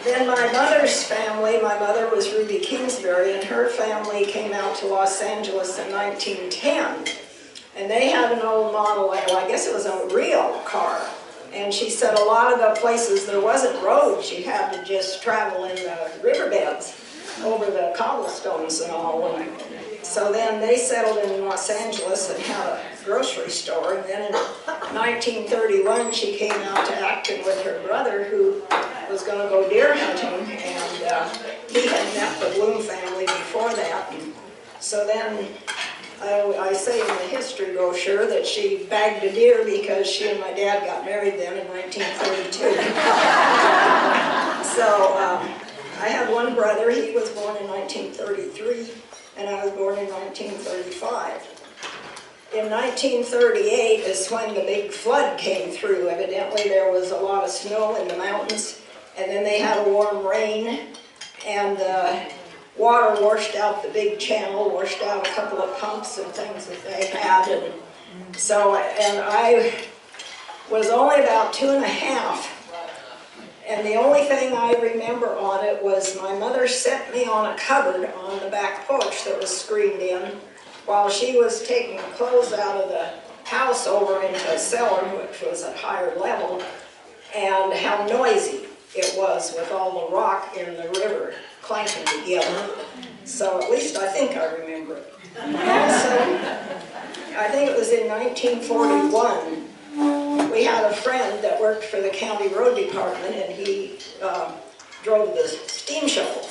Then my mother's family, my mother was Ruby Kingsbury, and her family came out to Los Angeles in 1910. And they had an old Model A, I guess it was a real car. And she said a lot of the places there wasn't roads, you had to just travel in the riverbeds over the cobblestones and all. And so then they settled in Los Angeles and had a grocery store. And then in 1931, she came out to Acton with her brother, who was going to go deer hunting. And he had met the Blum family before that. And so then I say in the history brochure that she bagged a deer because she and my dad got married then in 1932. So I have one brother, he was born in 1933, and I was born in 1935. In 1938 is when the big flood came through. Evidently there was a lot of snow in the mountains, and then they had a warm rain, and water washed out the big channel, washed out a couple of pumps and things that they had. And so, and I was only about 2½, and the only thing I remember on it was my mother set me on a cupboard on the back porch that was screened in while she was taking clothes out of the house over into a cellar, which was at higher level, and how noisy it was with all the rock in the river clanking together. So at least I think I remember it. Also, I think it was in 1941, we had a friend that worked for the county road department, and he drove the steam shovel.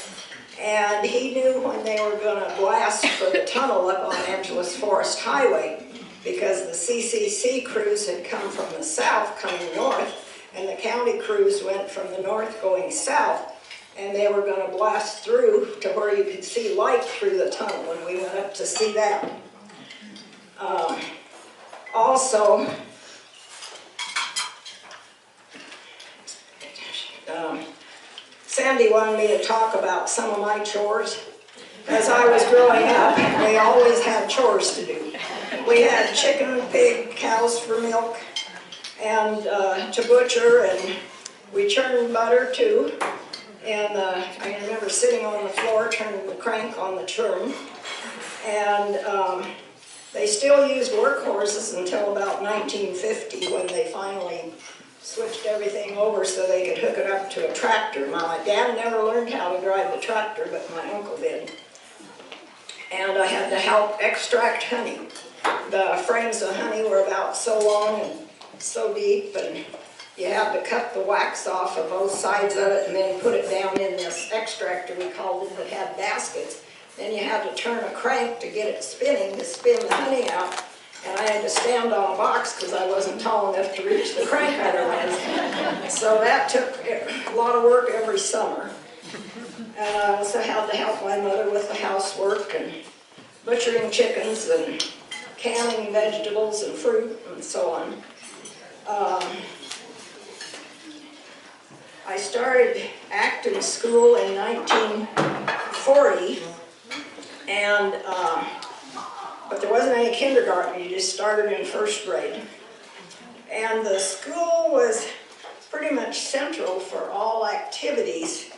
And he knew when they were going to blast for the tunnel up on Angeles Forest Highway, because the CCC crews had come from the south coming north, and the county crews went from the north going south, and they were going to blast through to where you could see light through the tunnel when we went up to see that. Also, Sandy wanted me to talk about some of my chores. As I was growing up, we always had chores to do. We had chicken, pig, cows for milk, and to butcher, and we churned butter too. And I remember sitting on the floor turning the crank on the churn. And They still used workhorses until about 1950 when they finally switched everything over so they could hook it up to a tractor. My dad never learned how to drive the tractor, but my uncle did. And I had to help extract honey. The frames of honey were about so long and so deep, and you had to cut the wax off of both sides of it and then put it down in this extractor, we called it, that had baskets. Then you had to turn a crank to get it spinning, to spin the honey out. And I had to stand on a box because I wasn't tall enough to reach the crank otherwise. So that took a lot of work every summer. And I also had to help my mother with the housework and butchering chickens and canning vegetables and fruit and so on. I started Acton School in 1940, and but there wasn't any kindergarten, you just started in first grade. And the school was pretty much central for all activities.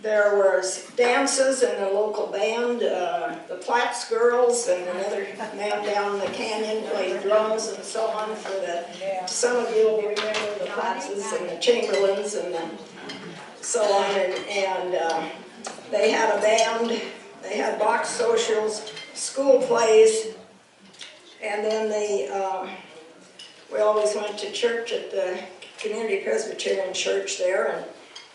There was dances in the local band, the Platts girls and another man down in the canyon played drums and so on for the, some of you will remember the Plattses and the Chamberlains and so on. And they had a band, they had box socials, school plays, and then we always went to church at the Community Presbyterian Church there, and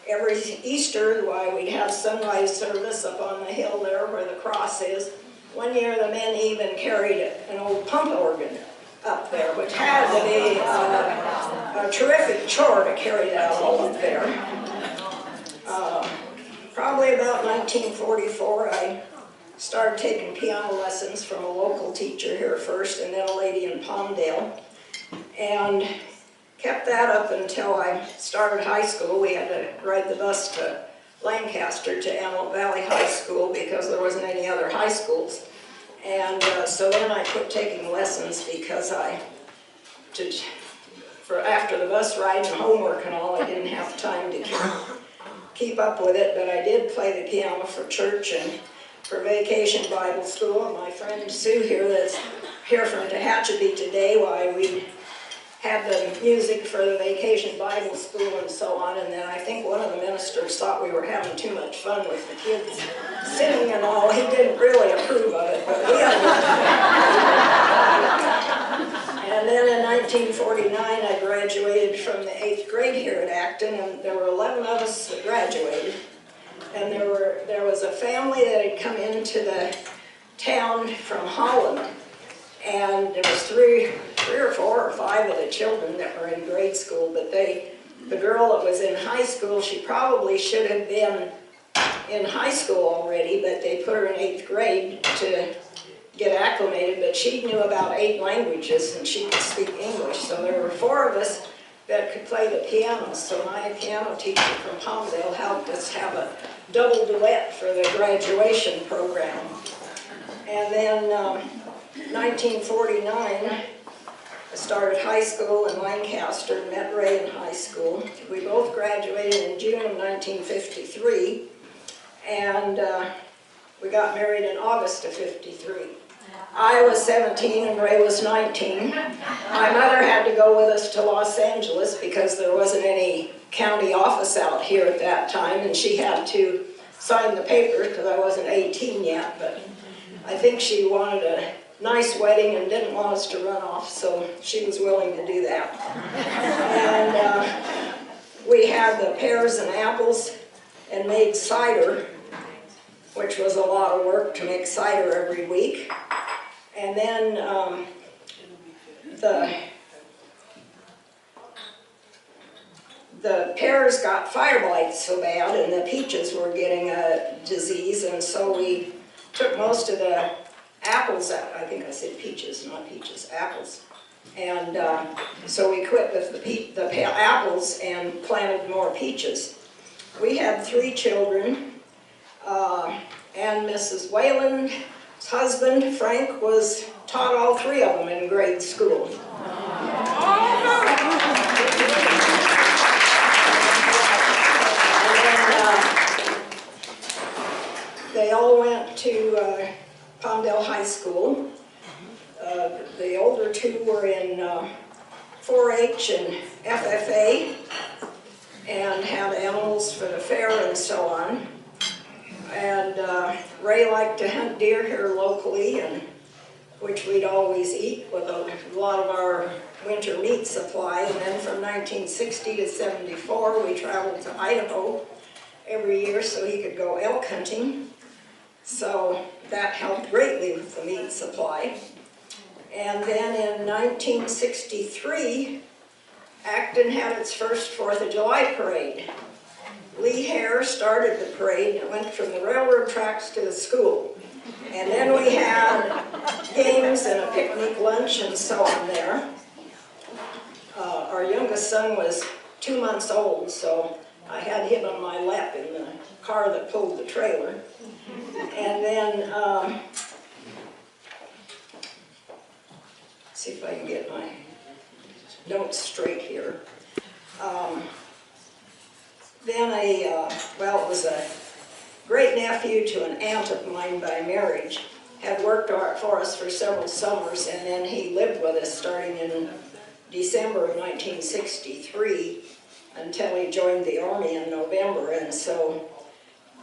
every Easter, we'd have sunrise service up on the hill there where the cross is. One year the men even carried an old pump organ up there, which had to be a terrific chore to carry that all up there. Probably about 1944, I started taking piano lessons from a local teacher here first, and then a lady in Palmdale, and kept that up until I started high school. We had to ride the bus to Lancaster to Antelope Valley High School because there wasn't any other high schools. And so then I quit taking lessons because after the bus ride and homework and all, I didn't have time to keep up with it, but I did play the piano for church and for Vacation Bible School. And my friend Sue here, that's here from Tehachapi today, why we had the music for the Vacation Bible School and so on, and then I think one of the ministers thought we were having too much fun with the kids singing and all. He didn't really approve of it, but we And then in 1949, I graduated from the 8th grade here at Acton, and there were 11 of us that graduated. And there was a family that had come into the town from Holland, and there was three or four or five of the children that were in grade school, but the girl that was in high school, she probably should have been in high school already, but they put her in 8th grade to get acclimated, but she knew about 8 languages and she could speak English, so there were 4 of us that could play the piano, so my piano teacher from Palmdale helped us have a double duet for the graduation program. And then 1949, I started high school in Lancaster and met Ray in high school. We both graduated in June of 1953, and we got married in August of 53. I was 17 and Ray was 19. My mother had to go with us to Los Angeles because there wasn't any county office out here at that time, and she had to sign the papers because I wasn't 18 yet, but I think she wanted a nice wedding and didn't want us to run off, so she was willing to do that. And we had the pears and apples and made cider, which was a lot of work to make cider every week. And then the pears got fire blights so bad, and the peaches were getting a disease, and so we took most of the apples out. I think I said peaches, not peaches, apples. And so we quit with the apples and planted more peaches. We had 3 children, and Mrs. Whalen's husband, Frank, taught all 3 of them in grade school. They all went to Palmdale High School. other two were in 4-H and FFA and had animals for the fair and so on. And Ray liked to hunt deer here locally, and which we'd always eat with a lot of our winter meat supply. And then from 1960 to 74, we traveled to Idaho every year so he could go elk hunting. So that helped greatly with the meat supply. And then in 1963, Acton had its first 4th of July parade. Lee Hare started the parade, and it went from the railroad tracks to the school. And then we had games and a picnic lunch and so on there. Our youngest son was 2 months old, so I had him on my lap in the car that pulled the trailer. And then, see if I can get my notes straight here. Then it was a great nephew to an aunt of mine by marriage, had worked for us for several summers, and then he lived with us starting in December of 1963 until he joined the Army in November. And so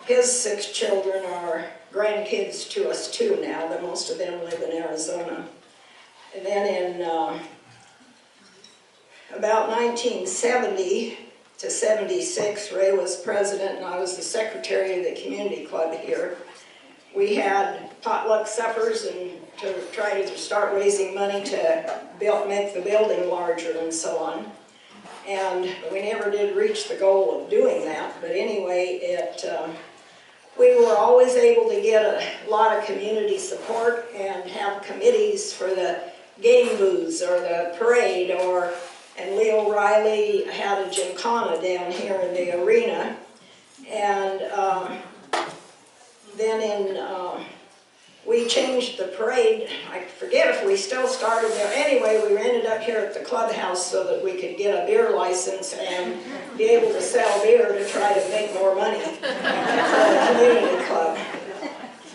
his 6 children are grandkids to us too now, but most of them live in Arizona. And then in about 1970 to 76, Ray was president and I was the secretary of the community club here. We had potluck suppers and to try to start raising money to make the building larger and so on. And we never did reach the goal of doing that, but anyway, we were always able to get a lot of community support and have committees for the game booths or the parade, and Leo Riley had a gymkhana down here in the arena. And then we changed the parade. I forget if we still started there. Anyway, we ended up here at the clubhouse so that we could get a beer license and be able to sell beer to try to make more money for the community club.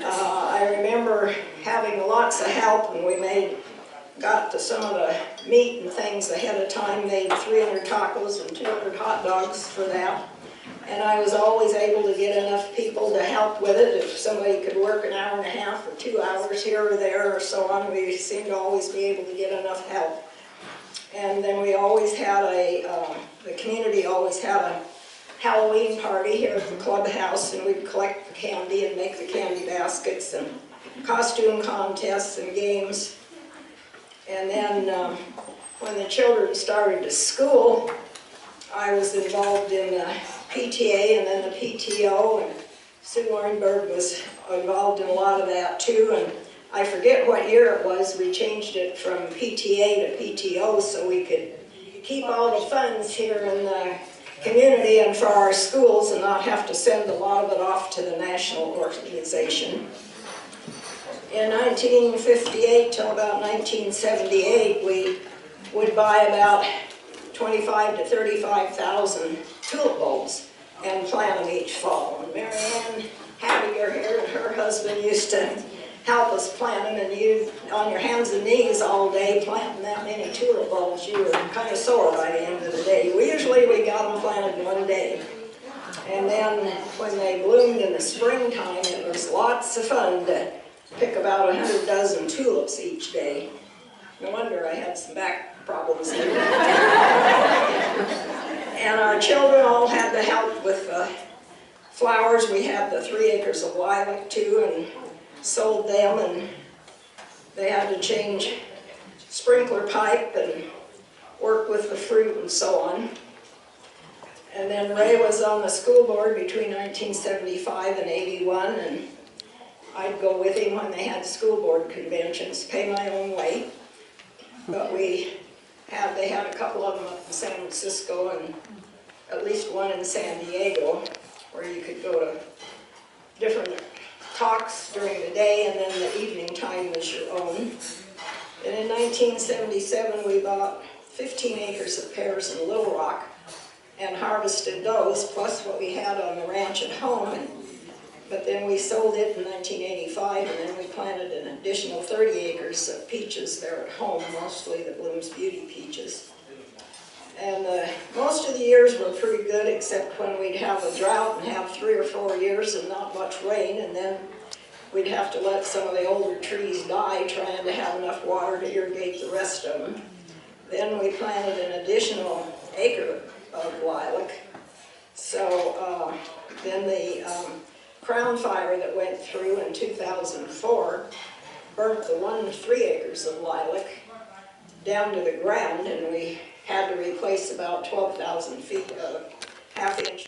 I remember having lots of help, and we got to some of the meat and things ahead of time, made 300 tacos and 200 hot dogs for that. And I was always able to get enough people to help with it. If somebody could work an hour and a half or 2 hours here or there or so on, we seemed to always be able to get enough help. And then we always had the community always had a Halloween party here at the clubhouse, and we'd collect the candy and make the candy baskets and costume contests and games. And then when the children started to school, I was involved in the PTA and then the PTO, and Sue Laurenberg was involved in a lot of that too. And I forget what year it was, we changed it from PTA to PTO so we could keep all the funds here in the community and for our schools and not have to send a lot of it off to the national organization. In 1958 till about 1978, we would buy about 25 to 35,000 tulip bulbs and plant them each fall. And Mary Ann Habiger here and her husband used to help us plant them, and you, on your hands and knees all day planting that many tulip bulbs, you were kind of sore by the end of the day. We got them planted in one day. And then when they bloomed in the springtime, it was lots of fun to pick about 100 dozen tulips each day. No wonder I had some back problems there. And our children all had to help with flowers. We had the 3 acres of lilac too, and sold them, and they had to change sprinkler pipe and work with the fruit and so on. And then Ray was on the school board between 1975 and 81, and I'd go with him when they had school board conventions, pay my own way. But they had a couple of them up in San Francisco and at least one in San Diego, where you could go to different talks during the day, and then the evening time was your own. And in 1977, we bought 15 acres of pears in Little Rock and harvested those, plus what we had on the ranch at home. And but then we sold it in 1985, and then we planted an additional 30 acres of peaches there at home, mostly the Bloom's Beauty peaches. And most of the years were pretty good, except when we'd have a drought and have 3 or 4 years and not much rain, and then we'd have to let some of the older trees die trying to have enough water to irrigate the rest of them. Then we planted an additional acre of lilac. So then the crown fire that went through in 2004 burnt the 3 acres of lilac down to the ground, and we had to replace about 12,000 feet of half-inch